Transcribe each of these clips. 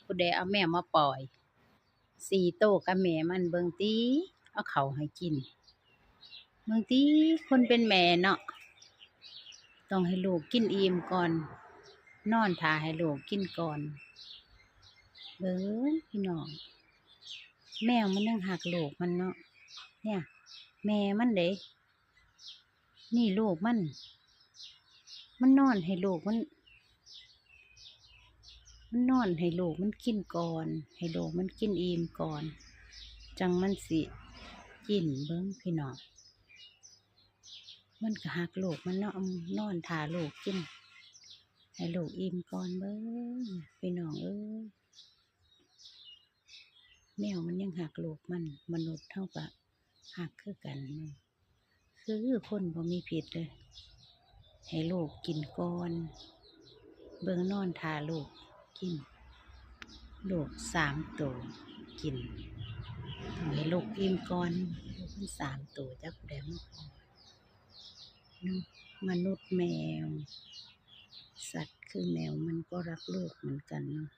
ผู้ใดเอาแมวมาปล่อยสี่โตวกับแม่มันเบิ่งติเอาข้าวให้กินเบิ่งติคนเป็นแม่เนาะต้องให้ลูกกินอิ่มก่อนนอนท่าให้ลูกกินก่อนเบิ่งพี่น้องแมวมันยังหักลูกมันเนาะเนี่ยแม่มันเด้นี่ลูกมันนอนให้ลูกมันนอนให้ลูกมันกินก่อนให้ลูกมันกินอิ่มก่อนจังมันสิกินเบิ่งพี่น้องมันก็หักลูกมันเนาะนอนท่าลูกกินให้ลูกอิ่มก่อนเบิ่งพี่น้องเอ้ยแมวมันยังหักลูกมันมนุษย์เท่ากับหักคือกันมันคือคนบ่มีผิดเลยให้ลูกกินก่อนเบิ่งนอนท่าลูกกินลูกสามตัวกินต้องให้ลูกอิ่มก่อนลูกมันสามตัวจักผู้ใดมาพอเนาะมนุษย์แมวสัตว์คือแมวมันก็รักลูกเหมือนกันเนาะ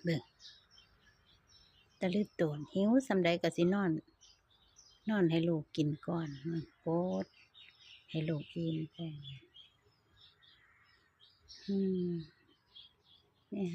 เบิ่งตะลึกโตนหิวสำใดก็สินอนให้ลูกกินก่อนโปดให้ลูกอิ่มก่อนเนี่ย